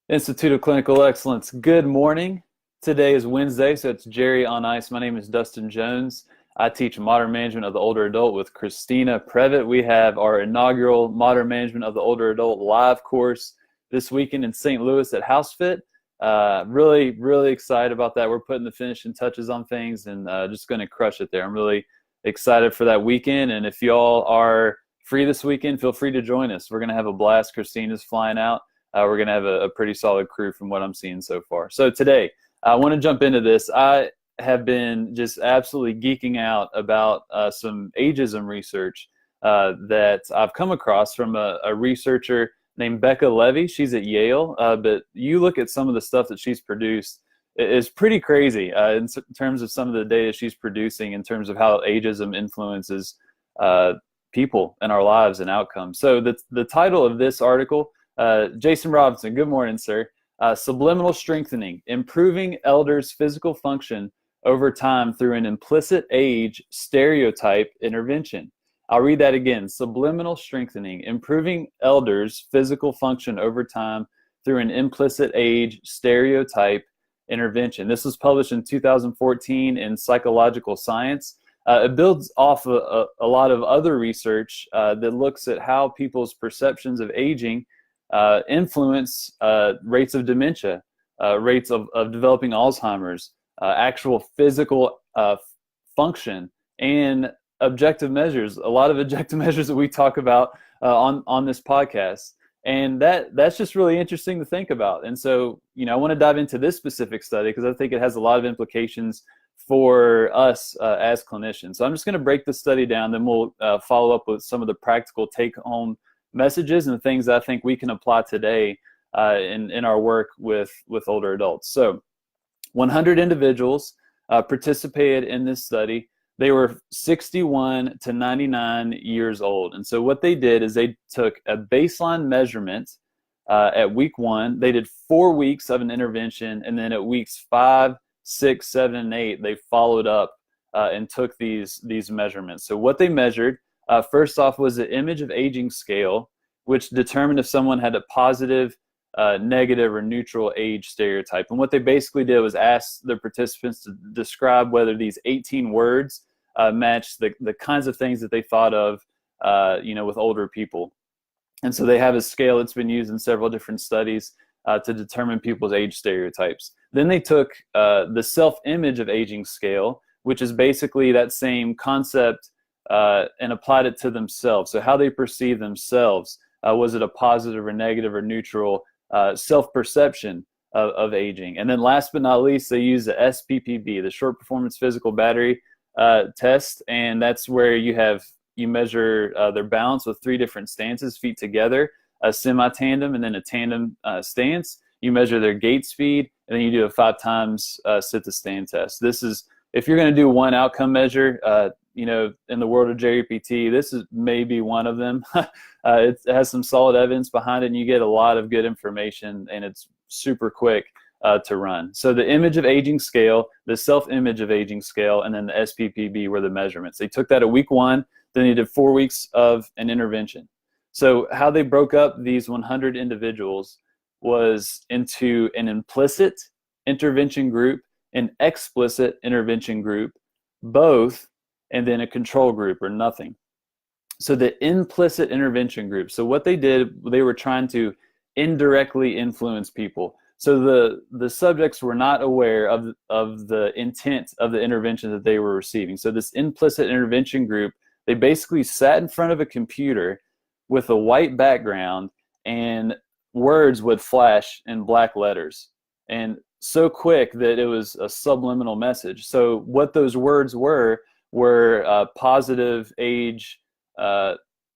Institute of Clinical Excellence. Good morning. Today is Wednesday, so it's Jerry on Ice. My name is Dustin Jones. I teach Modern Management of the Older Adult with Christina Previtt. We have our inaugural Modern Management of the Older Adult live course this weekend in St. Louis at HouseFit. Really excited about that. We're putting the finishing touches on things and just going to crush it there. I'm really excited for that weekend, and if y'all are free this weekend, feel free to join us. We're going to have a blast. Christina's flying out. We're going to have a pretty solid crew from what I'm seeing so far. So today, I want to jump into this. I have been just absolutely geeking out about some ageism research that I've come across from a researcher named Becca Levy. She's at Yale, but you look at some of the stuff that she's produced, it's pretty crazy in terms of some of the data she's producing in terms of how ageism influences people in our lives and outcomes. So the title of this article, Jason Robinson, good morning, sir. Subliminal strengthening, improving elders' physical function over time through an implicit age stereotype intervention. I'll read that again. Subliminal strengthening, improving elders' physical function over time through an implicit age stereotype intervention. This was published in 2014 in Psychological Science. It builds off a lot of other research that looks at how people's perceptions of aging influence rates of dementia, rates of developing Alzheimer's, actual physical function, and objective measures. A lot of objective measures that we talk about on this podcast. And that's just really interesting to think about. And so, I want to dive into this specific study because I think it has a lot of implications for us as clinicians. So I'm just going to break the study down, then we'll follow up with some of the practical take-home messages and things that I think we can apply today in our work with older adults. So 100 individuals participated in this study. They were 61 to 99 years old. And so what they did is they took a baseline measurement at week 1. They did 4 weeks of an intervention, and then at weeks 5, 6, 7, and 8, they followed up and took these measurements. So what they measured, first off, was the image of aging scale, which determined if someone had a positive, negative, or neutral age stereotype. And what they basically did was ask the participants to describe whether these 18 words matched the kinds of things that they thought of, with older people. And so they have a scale that's been used in several different studies to determine people's age stereotypes. Then they took the self-image of aging scale, which is basically that same concept, and applied it to themselves. So how they perceive themselves, was it a positive or negative or neutral self-perception of aging? And then last but not least, they use the SPPB, the Short Performance Physical Battery test, and that's where you measure their balance with 3 different stances, feet together, a semi-tandem, and then a tandem stance. You measure their gait speed, and then you do a 5 times sit-to-stand test. This is, if you're going to do one outcome measure, in the world of JPT, this is maybe one of them. It has some solid evidence behind it, and you get a lot of good information, and it's super quick to run. So the image of aging scale, the self-image of aging scale, and then the SPPB were the measurements. They took that at week 1, then they did 4 weeks of an intervention. So how they broke up these 100 individuals was into an implicit intervention group, an explicit intervention group, both, and then a control group or nothing. So the implicit intervention group, so what they did, they were trying to indirectly influence people. So the subjects were not aware of the intent of the intervention that they were receiving. So this implicit intervention group, they basically sat in front of a computer with a white background, and words would flash in black letters, and so quick that it was a subliminal message. So what those words were positive age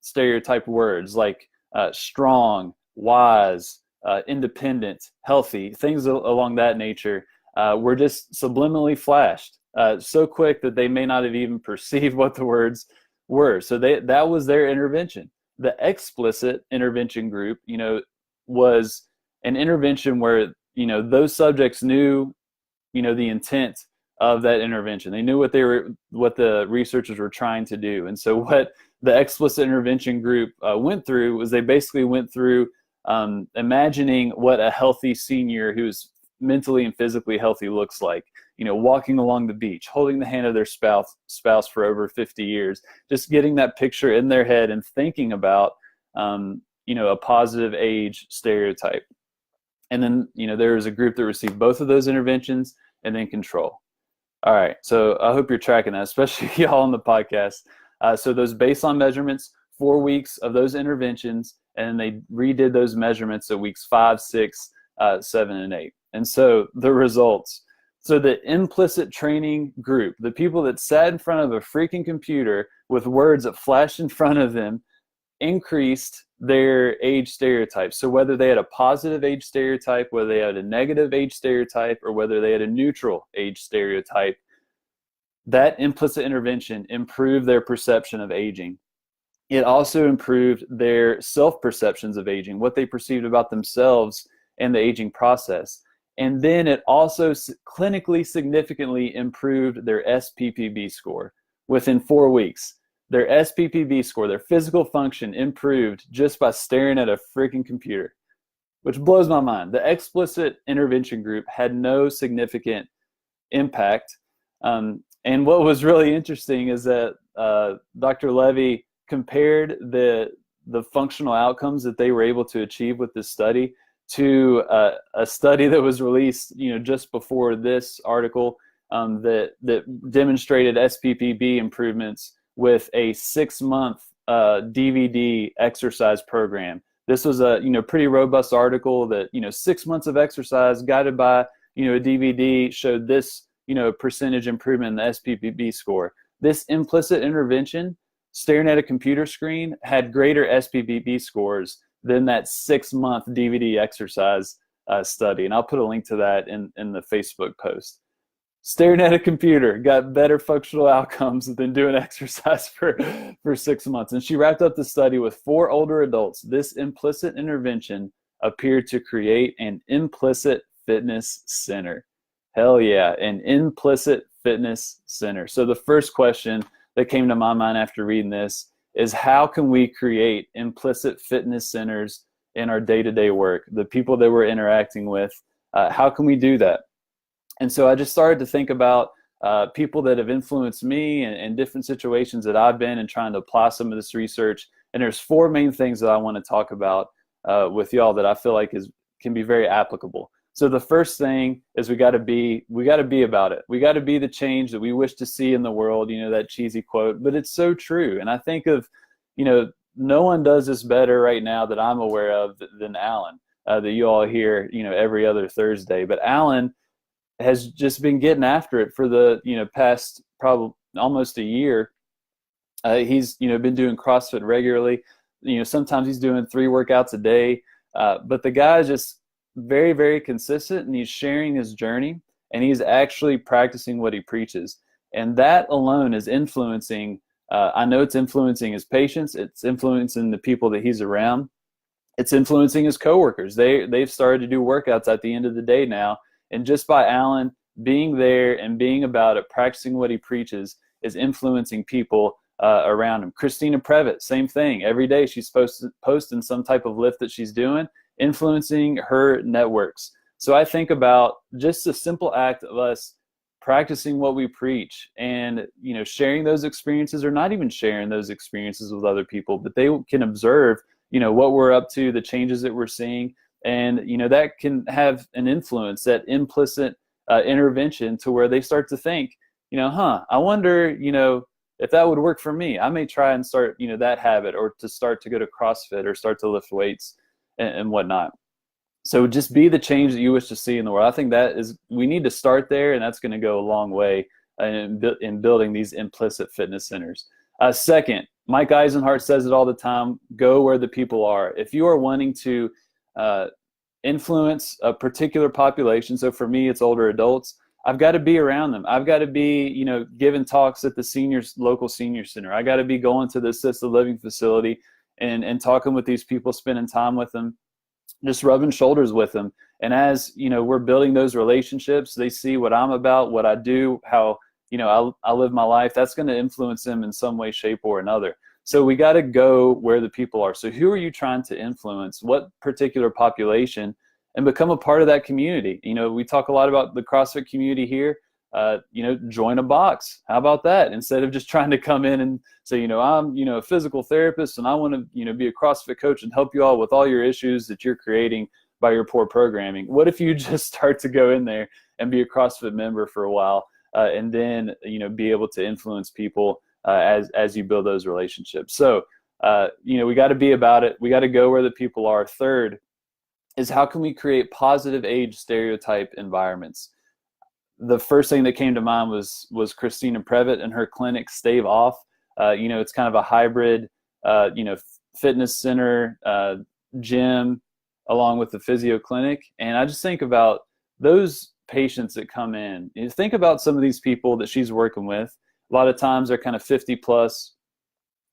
stereotype words like strong, wise, independent, healthy, things along that nature were just subliminally flashed so quick that they may not have even perceived what the words were. So that was their intervention. The explicit intervention group, was an intervention where, those subjects knew, the intent of that intervention. They knew what the researchers were trying to do. And so what the explicit intervention group went through was they basically went through imagining what a healthy senior who's mentally and physically healthy looks like, walking along the beach, holding the hand of their spouse for over 50 years, just getting that picture in their head and thinking about, a positive age stereotype. And then, there was a group that received both of those interventions and then control. All right. So I hope you're tracking that, especially y'all on the podcast. So those baseline measurements, 4 weeks of those interventions, and they redid those measurements at weeks 5, 6, 7, and 8. And so the results. So the implicit training group, the people that sat in front of a freaking computer with words that flashed in front of them, increased their age stereotype. So whether they had a positive age stereotype, whether they had a negative age stereotype, or whether they had a neutral age stereotype, that implicit intervention improved their perception of aging. It also improved their self-perceptions of aging, what they perceived about themselves and the aging process. And then it also clinically significantly improved their SPPB score within 4 weeks. Their SPPB score, their physical function, improved just by staring at a freaking computer, which blows my mind. The explicit intervention group had no significant impact. And what was really interesting is that Dr. Levy compared the functional outcomes that they were able to achieve with this study to a study that was released, just before this article, that demonstrated SPPB improvements with a 6-month DVD exercise program. This was a pretty robust article that 6 months of exercise guided by a DVD showed this percentage improvement in the SPPB score. This implicit intervention, staring at a computer screen, had greater SPPB scores than that 6-month DVD exercise study, and I'll put a link to that in the Facebook post. Staring at a computer got better functional outcomes than doing exercise for 6 months. And she wrapped up the study with 4 older adults. This implicit intervention appeared to create an implicit fitness center. Hell yeah, an implicit fitness center. So the first question that came to my mind after reading this is, how can we create implicit fitness centers in our day-to-day work? The people that we're interacting with, how can we do that? And so I just started to think about people that have influenced me and different situations that I've been in, trying to apply some of this research. And there's 4 main things that I want to talk about with y'all that I feel like can be very applicable. So the first thing is we got to be about it. We got to be the change that we wish to see in the world. That cheesy quote, but it's so true. And I think of, no one does this better right now that I'm aware of than Alan, that you all hear, every other Thursday. But Alan has just been getting after it for the past probably almost a year. He's been doing CrossFit regularly. Sometimes he's doing 3 workouts a day, but the guy is just very, very consistent, and he's sharing his journey, and he's actually practicing what he preaches. And that alone is influencing. I know it's influencing his patients. It's influencing the people that he's around. It's influencing his coworkers. They've started to do workouts at the end of the day now. And just by Alan being there and being about it, practicing what he preaches, is influencing people around him. Christina Previtt, same thing. Every day she's posting some type of lift that she's doing, influencing her networks. So I think about just the simple act of us practicing what we preach and, sharing those experiences, or not even sharing those experiences with other people, but they can observe, what we're up to, the changes that we're seeing. And, that can have an influence, that implicit intervention, to where they start to think, I wonder, if that would work for me. I may try and start, that habit, or to start to go to CrossFit, or start to lift weights and whatnot. So just be the change that you wish to see in the world. I think we need to start there, and that's going to go a long way in building these implicit fitness centers. Second, Mike Eisenhart says it all the time: go where the people are. If you are wanting to influence a particular population, so for me it's older adults, I've got to be around them. I've got to be giving talks at the local senior center. I got to be going to the assisted living facility and talking with these people, spending time with them, just rubbing shoulders with them. And as we're building those relationships, they see what I'm about, what I do, how I live my life. That's going to influence them in some way, shape, or another. So we got to go where the people are. So who are you trying to influence? What particular population? And become a part of that community. We talk a lot about the CrossFit community here. Join a box. How about that? Instead of just trying to come in and say, I'm, a physical therapist and I want to, be a CrossFit coach and help you all with all your issues that you're creating by your poor programming. What if you just start to go in there and be a CrossFit member for a while, and then, be able to influence people as you build those relationships. So, we got to be about it. We got to go where the people are. Third is, how can we create positive age stereotype environments? The first thing that came to mind was Christina Previtt and her clinic, Stave Off. It's kind of a hybrid, fitness center, gym, along with the physio clinic. And I just think about those patients that come in. Think about some of these people that she's working with. A lot of times they're kind of 50 plus,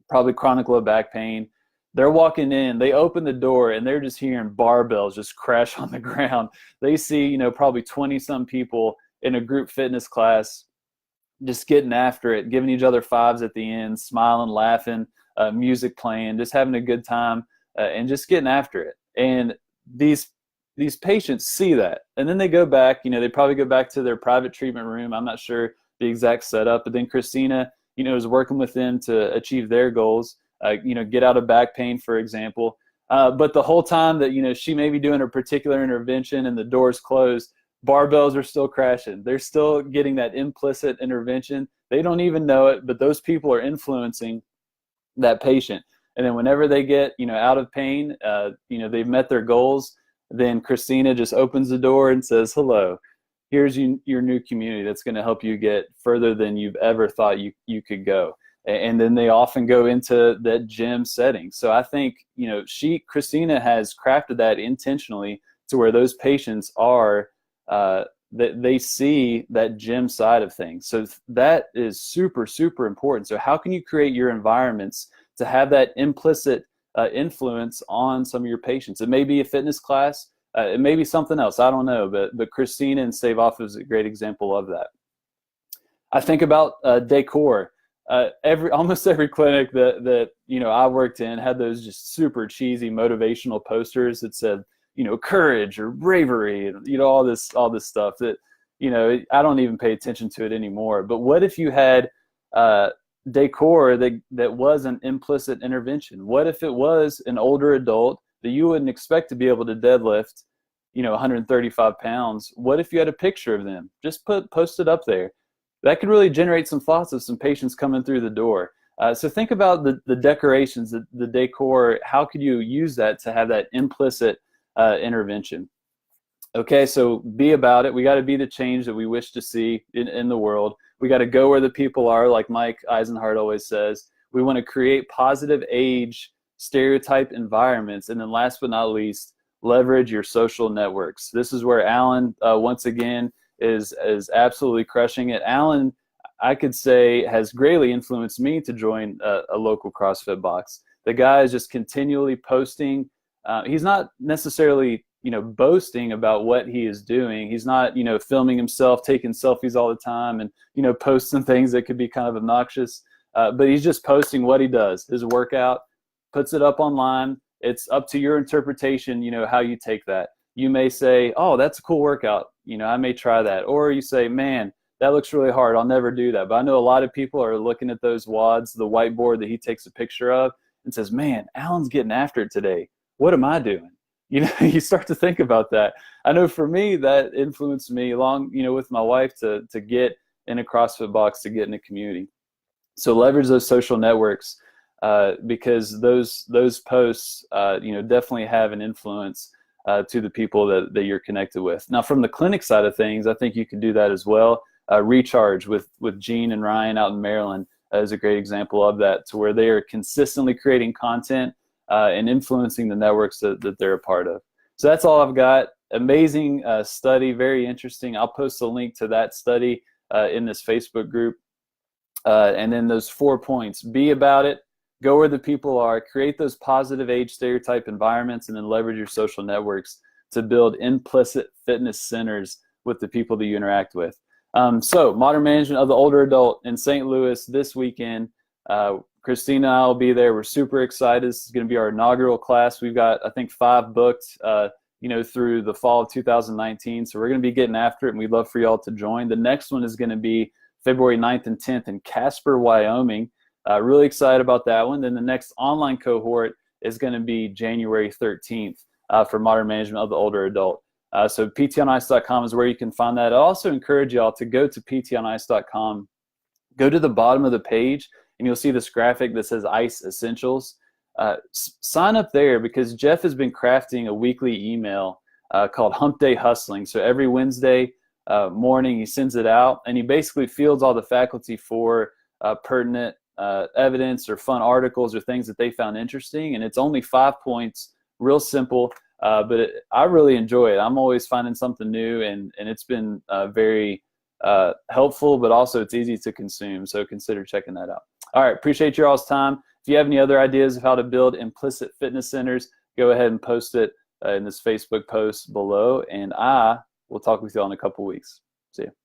probably chronic low back pain. They're walking in, they open the door, and they're just hearing barbells just crash on the ground. They see, probably 20-some people in a group fitness class just getting after it, giving each other fives at the end, smiling, laughing, music playing, just having a good time, and just getting after it. And these patients see that, and then they go back, they probably go back to their private treatment room. I'm not sure the exact setup, but then Christina, is working with them to achieve their goals, get out of back pain, for example. But the whole time that, she may be doing a particular intervention and the door's closed, barbells are still crashing. They're still getting that implicit intervention. They don't even know it, but those people are influencing that patient. And then whenever they get, out of pain, they've met their goals, then Christina just opens the door and says, hello, here's your new community that's going to help you get further than you've ever thought you could go. And then they often go into that gym setting. So I think, Christina has crafted that intentionally to where those patients are, that they see that gym side of things. So that is super, super important. So how can you create your environments to have that implicit influence on some of your patients? It may be a fitness class. It may be something else. I don't know. But Christina and Stave Off is a great example of that. I think about decor. Almost every clinic that I worked in had those just super cheesy motivational posters that said, courage or bravery, and all this stuff that I don't even pay attention to it anymore. But what if you had decor that was an implicit intervention? What if it was an older adult that you wouldn't expect to be able to deadlift 135 pounds? What if you had a picture of them? Just post it up there. That could really generate some thoughts of some patients coming through the door. So think about the decorations, the decor. How could you use that to have that implicit intervention? Okay, so be about it. We got to be the change that we wish to see in the world. We got to go where the people are, like Mike Eisenhart always says. We want to create positive age stereotype environments. And then last but not least, leverage your social networks. This is where Alan, once again, is absolutely crushing it. Alan, I could say, has greatly influenced me to join a local CrossFit box. The guy is just continually posting. He's not necessarily, boasting about what he is doing. He's not, filming himself, taking selfies all the time and, posting things that could be kind of obnoxious. But he's just posting what he does, his workout, puts it up online. It's up to your interpretation, how you take that. You may say, oh, that's a cool workout. I may try that. Or you say, man, that looks really hard. I'll never do that. But I know a lot of people are looking at those WODs, the whiteboard that he takes a picture of, and says, man, Alan's getting after it today. What am I doing? You start to think about that. I know for me, that influenced me along, with my wife to get in a CrossFit box, to get in a community. So leverage those social networks, because those posts, definitely have an influence to the people that you're connected with. Now, from the clinic side of things, I think you can do that as well. Recharge with Gene and Ryan out in Maryland is a great example of that, to where they are consistently creating content and influencing the networks that they're a part of. So that's all I've got. Amazing study, very interesting. I'll post a link to that study in this Facebook group. And then those 4 points: be about it, go where the people are, create those positive age stereotype environments, and then leverage your social networks to build implicit fitness centers with the people that you interact with. So modern management of the older adult in St. Louis this weekend, Christina and I will be there. We're super excited. This is going to be our inaugural class. We've got, I think, 5 booked, through the fall of 2019. So we're going to be getting after it, and we'd love for y'all to join. The next one is going to be February 9th and 10th in Casper, Wyoming. Really excited about that one. Then the next online cohort is going to be January 13th for Modern Management of the Older Adult. So ptonice.com is where you can find that. I also encourage y'all to go to ptonice.com, go to the bottom of the page, and you'll see this graphic that says ICE Essentials. Sign up there, because Jeff has been crafting a weekly email called Hump Day Hustling. So every Wednesday morning he sends it out, and he basically fields all the faculty for pertinent evidence or fun articles or things that they found interesting. And it's only 5 points, real simple, but I really enjoy it. I'm always finding something new, and it's been very helpful, but also it's easy to consume. So consider checking that out. All right, appreciate your all's time. If you have any other ideas of how to build implicit fitness centers, go ahead and post it in this Facebook post below, and I will talk with you all in a couple weeks. See you.